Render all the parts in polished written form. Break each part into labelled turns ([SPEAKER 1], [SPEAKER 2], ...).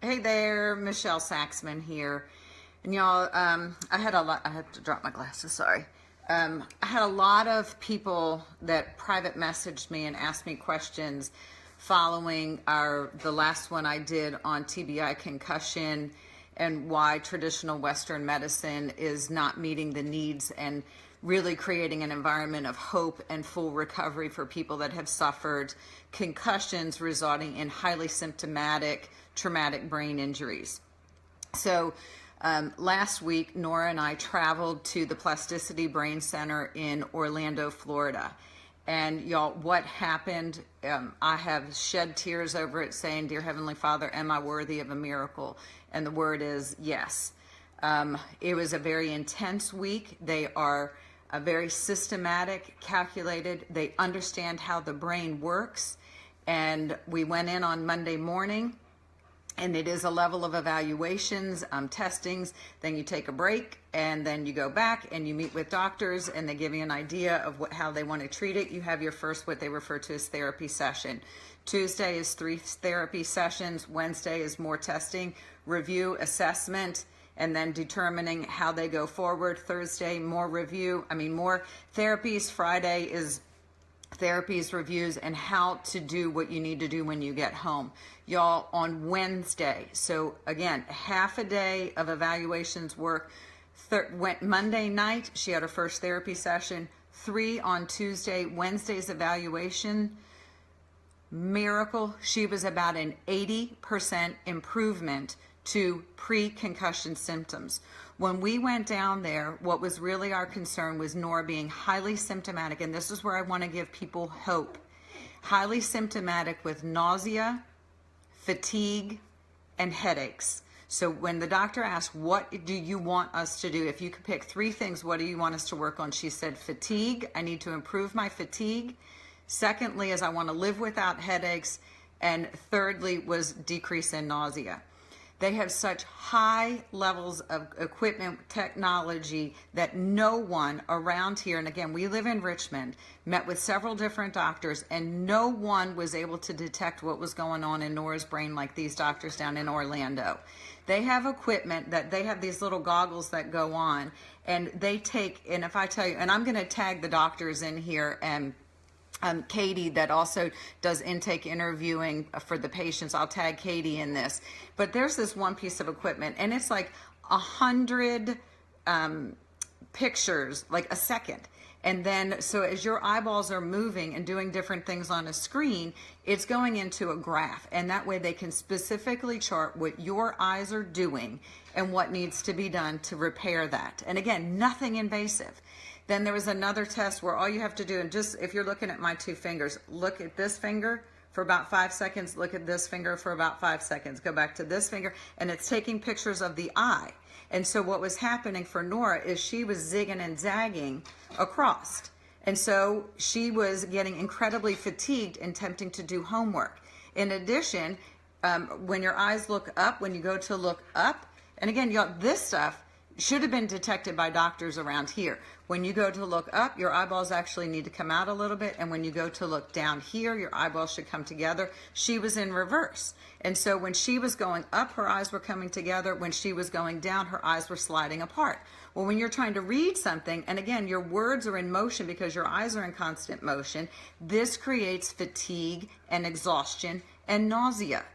[SPEAKER 1] Hey there, Michelle Saxman here. And y'all, I had to drop my glasses, sorry. I had a lot of people that private messaged me and asked me questions following the last one I did on TBI concussion and why traditional Western medicine is not meeting the needs and really creating an environment of hope and full recovery for people that have suffered concussions resulting in highly symptomatic traumatic brain injuries. So last week, Nora and I traveled to the Plasticity Brain Center in Orlando, Florida. And y'all, what happened, I have shed tears over it saying, "Dear Heavenly Father, am I worthy of a miracle?" And the word is yes. It was a very intense week. They are very systematic, calculated. They understand how the brain works. And we went in on Monday morning, and it is a level of evaluations, testings. Then you take a break, and then you go back and you meet with doctors, and they give you an idea of how they want to treat it. You have your first, what they refer to as therapy session. Tuesday is 3 therapy sessions. Wednesday is more testing, review, assessment, and then determining how they go forward. Thursday, more review, more therapies. Friday is therapies, reviews, and how to do what you need to do when you get home. Y'all, on Wednesday, so again, half a day of evaluations work. Went Monday night, she had her first therapy session. 3 on Tuesday. Wednesday's evaluation, miracle. She was about an 80% improvement to pre-concussion symptoms. When we went down there, what was really our concern was Nora being highly symptomatic, and this is where I want to give people hope. Highly symptomatic with nausea, fatigue, and headaches. So when the doctor asked, "What do you want us to do? If you could pick 3 things, what do you want us to work on?" She said, "Fatigue, I need to improve my fatigue. Secondly, is I want to live without headaches. And thirdly was decrease in nausea." They have such high levels of equipment technology that no one around here, and again, we live in Richmond, met with several different doctors, and no one was able to detect what was going on in Nora's brain like these doctors down in Orlando. They have equipment that they have these little goggles that go on, and they take, and if I tell you, and I'm going to tag the doctors in here, and Katie that also does intake interviewing for the patients. I'll tag Katie in this. But there's this one piece of equipment, and it's like 100 pictures, like a second. And then, so as your eyeballs are moving and doing different things on a screen, it's going into a graph. And that way they can specifically chart what your eyes are doing and what needs to be done to repair that. And again, nothing invasive. Then there was another test where all you have to do, and just if you're looking at my 2 fingers, look at this finger for about 5 seconds, look at this finger for about 5 seconds, go back to this finger, and it's taking pictures of the eye. And so what was happening for Nora is she was zigging and zagging across. And so she was getting incredibly fatigued and attempting to do homework. In addition, when your eyes look up, when you go to look up, and again, y'all, this stuff should have been detected by doctors around here. When you go to look up, your eyeballs actually need to come out a little bit, and when you go to look down here, your eyeballs should come together. She was in reverse. And so when she was going up, her eyes were coming together. When she was going down, her eyes were sliding apart. Well, when you're trying to read something, and again, your words are in motion because your eyes are in constant motion, this creates fatigue and exhaustion and nausea.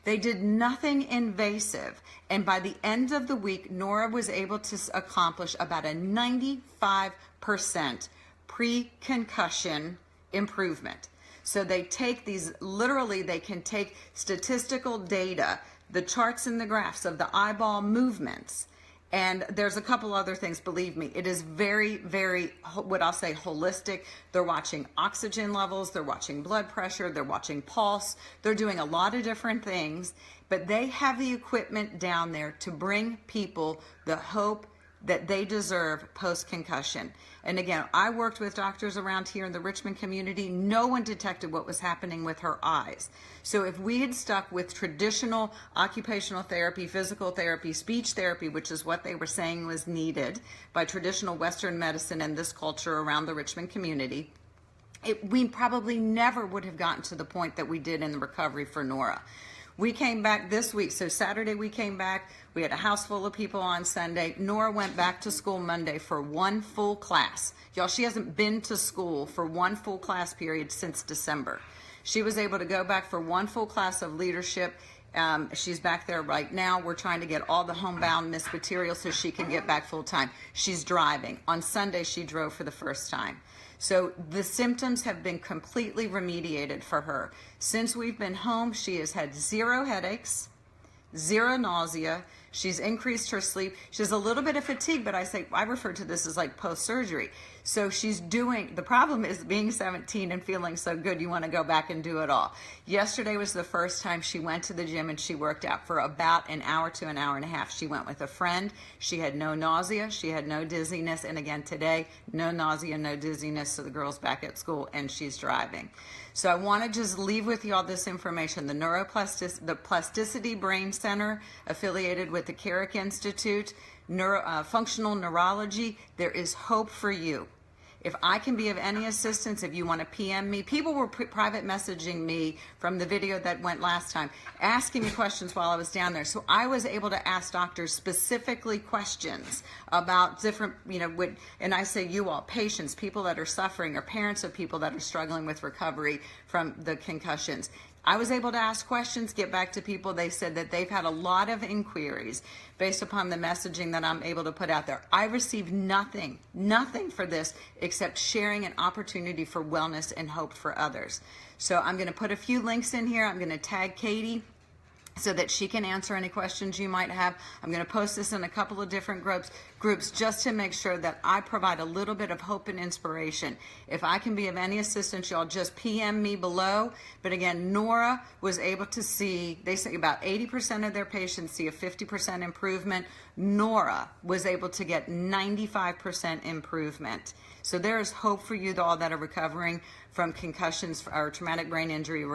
[SPEAKER 1] They did nothing invasive, and by the end of the week, Nora was able to accomplish about a 95% pre-concussion improvement. So they take these, literally they can take statistical data, the charts and the graphs of the eyeball movements, and there's a couple other things, believe me. It is very, very, what I'll say, holistic. They're watching oxygen levels, they're watching blood pressure, they're watching pulse. They're doing a lot of different things, but they have the equipment down there to bring people the hope that they deserve post-concussion. And again, I worked with doctors around here in the Richmond community. No one detected what was happening with her eyes. So if we had stuck with traditional occupational therapy, physical therapy, speech therapy, which is what they were saying was needed by traditional Western medicine and this culture around the Richmond community, we probably never would have gotten to the point that we did in the recovery for Nora. We came back this week. So Saturday we came back. We had a house full of people on Sunday. Nora went back to school Monday for one full class. Y'all, she hasn't been to school for one full class period since December. She was able to go back for one full class of leadership. She's back there right now. We're trying to get all the homebound missed material so she can get back full time. She's driving. On Sunday, she drove for the first time. So the symptoms have been completely remediated for her. Since we've been home, she has had 0 headaches, 0 nausea. She's increased her sleep. She has a little bit of fatigue, but I refer to this as like post-surgery. So she's doing, the problem is being 17 and feeling so good, you want to go back and do it all. Yesterday was the first time she went to the gym and she worked out for about an hour to an hour and a half. She went with a friend. She had no nausea. She had no dizziness. And again, today, no nausea, no dizziness. So the girl's back at school and she's driving. So I want to just leave with you all this information. The Plasticity Brain Center, affiliated with the Carrick Institute, Functional Neurology, there is hope for you. If I can be of any assistance, if you want to PM me, people were private messaging me from the video that went last time, asking me questions while I was down there. So I was able to ask doctors specifically questions about different, and I say you all, patients, people that are suffering, or parents of people that are struggling with recovery from the concussions. I was able to ask questions, get back to people. They said that they've had a lot of inquiries based upon the messaging that I'm able to put out there. I received nothing for this except sharing an opportunity for wellness and hope for others. So I'm going to put a few links in here. I'm going to tag Katie so that she can answer any questions you might have. I'm going to post this in a couple of different groups just to make sure that I provide a little bit of hope and inspiration. If I can be of any assistance, y'all just PM me below. But again, Nora was able to see, they say about 80% of their patients see a 50% improvement. Nora was able to get 95% improvement. So there is hope for you all that are recovering from concussions or traumatic brain injury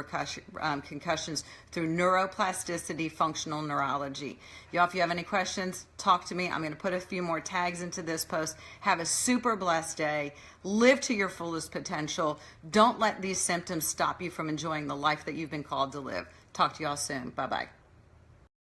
[SPEAKER 1] concussions through neuroplasticity, functional neurology. Y'all, if you have any questions, talk to me. I'm going to put a few more tags into this post. Have a super blessed day. Live to your fullest potential. Don't let these symptoms stop you from enjoying the life that you've been called to live. Talk to y'all soon. Bye-bye.